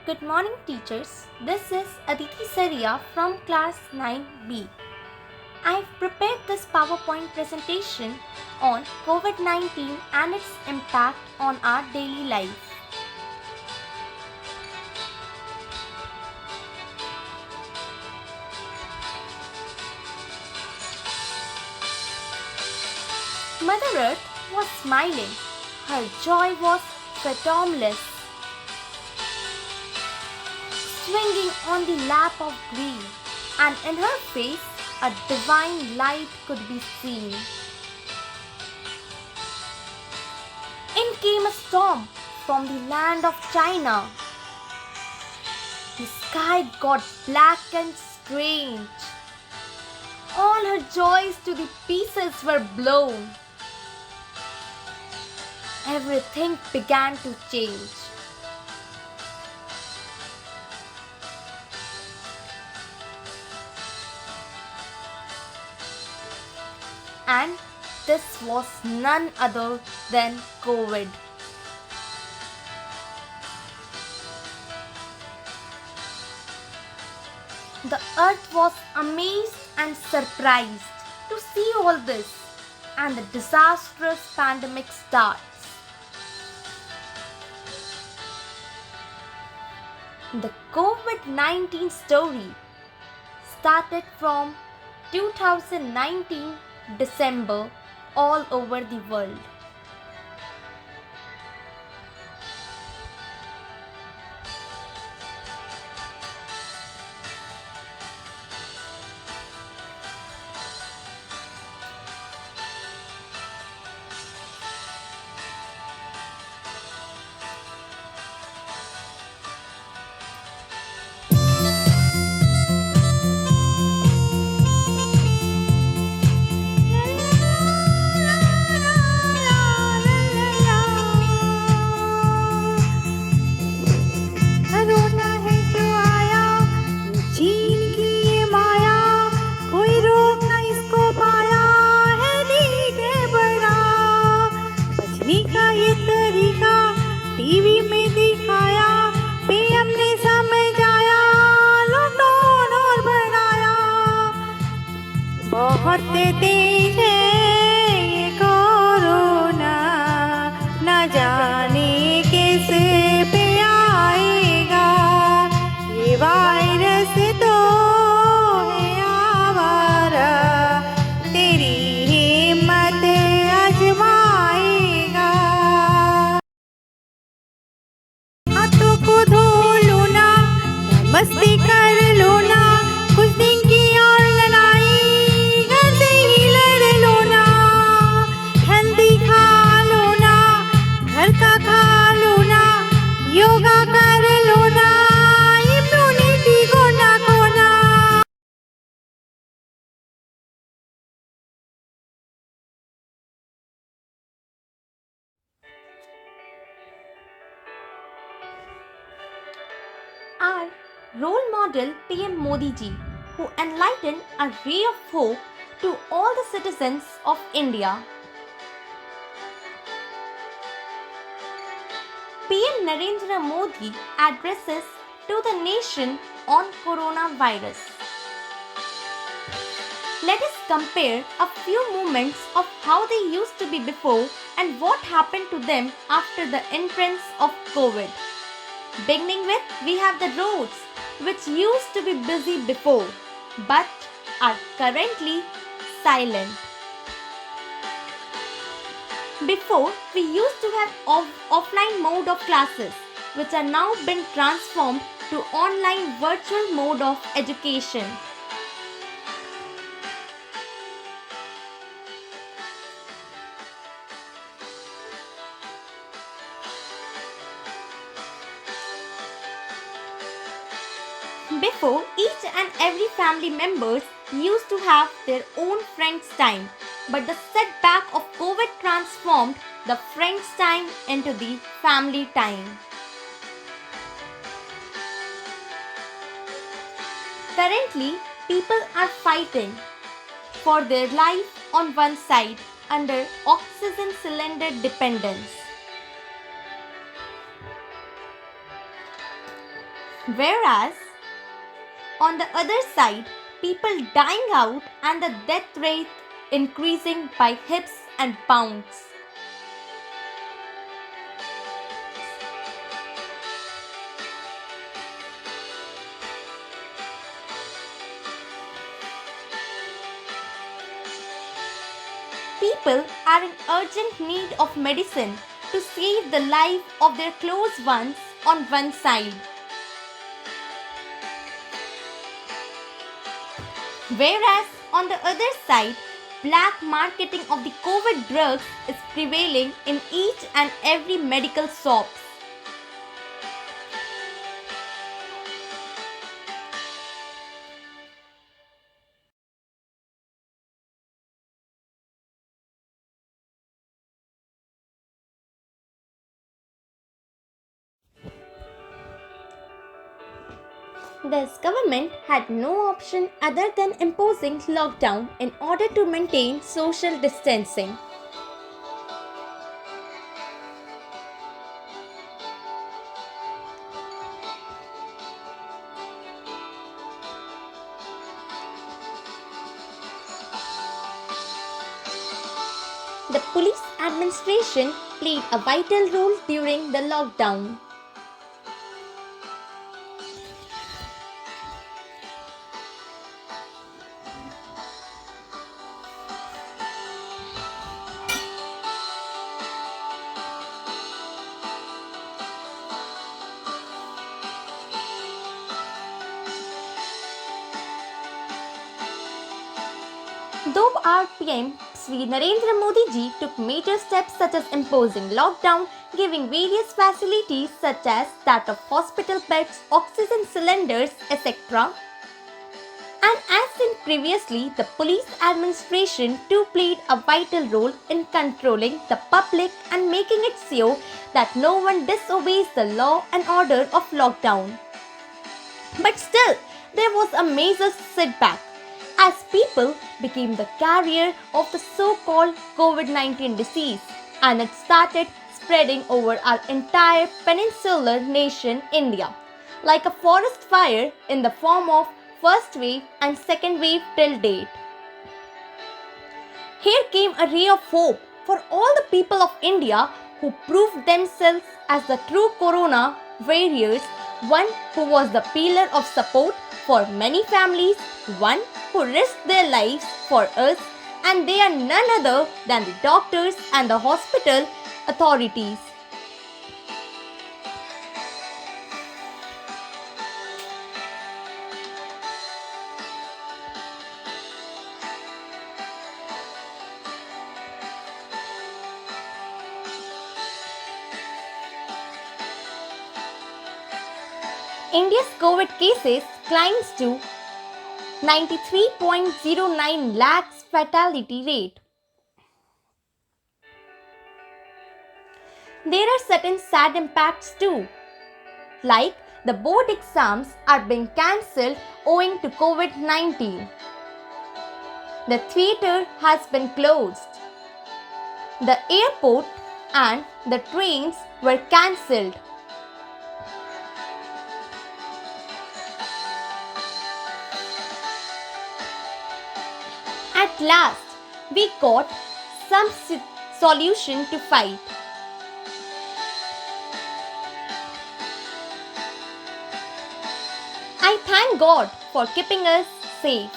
Good morning, teachers. This is Aditi Saria from class 9B. I've prepared this PowerPoint presentation on COVID 19 and its impact on our daily life. Mother Earth was smiling. Her joy was fathomless. Swinging on the lap of green, and in her face a divine light could be seen. In came a storm from the land of China. The sky got black and strange. All her joys to the pieces were blown. Everything began to change. And this was none other than COVID. The earth was amazed and surprised to see all this, and the disastrous pandemic starts. The COVID-19 story started from 2019 December all over the world. TV में दिखाया, PM ने समझाया, lockdown और बढ़ाया। बहुत तेज है ये corona, न जाने किस पे आएगा। ये वायरस तो है आवारा, तेरी हिम्मत आजमाएगा। मस्ती कर लो ना, कुछ दिन की और लड़ाई घर से ही लड़ लो ना। हेल्दी खा लो ना, घर का खा लो ना, योगा कर लो ना, इम्यूनिटी कोना कोना। Our role model PM Modi ji, who enlightened a ray of hope to all the citizens of India. PM Narendra Modi addresses to the nation on coronavirus. Let us compare a few moments of how they used to be before and what happened to them after the entrance of COVID. Beginning with, we have the roads, which used to be busy before, but are currently silent. Before, we used to have offline mode of classes, which are now been transformed to online virtual mode of education. Before, each and every family members used to have their own friends time, but the setback of COVID transformed the friends time into the family time. Currently, people are fighting for their life on one side under oxygen cylinder dependence. Whereas, on the other side, people dying out and the death rate increasing by hips and pounds. People are in urgent need of medicine to save the life of their close ones on one side. Whereas on the other side, black marketing of the COVID drugs is prevailing in each and every medical shops. Thus, government had no option other than imposing lockdown in order to maintain social distancing. The police administration played a vital role during the lockdown. Though our PM Sri Narendra Modi ji took major steps such as imposing lockdown, giving various facilities such as that of hospital beds, oxygen cylinders, etc. And as seen previously, the police administration too played a vital role in controlling the public and making it sure that no one disobeys the law and order of lockdown. But still, there was a major setback as people became the carrier of the so-called COVID-19 disease and it started spreading over our entire peninsular nation India like a forest fire in the form of first wave and second wave till date. Here came a ray of hope for all the people of India who proved themselves as the true corona warriors, one who was the pillar of support for many families, one who risked their lives for us, and they are none other than the doctors and the hospital authorities. India's COVID cases climbs to 93.09 lakhs fatality rate. There are certain sad impacts too, like the board exams are being cancelled owing to COVID-19. The theatre has been closed. The airport and the trains were cancelled. At last, we got some solution to fight. I thank God for keeping us safe.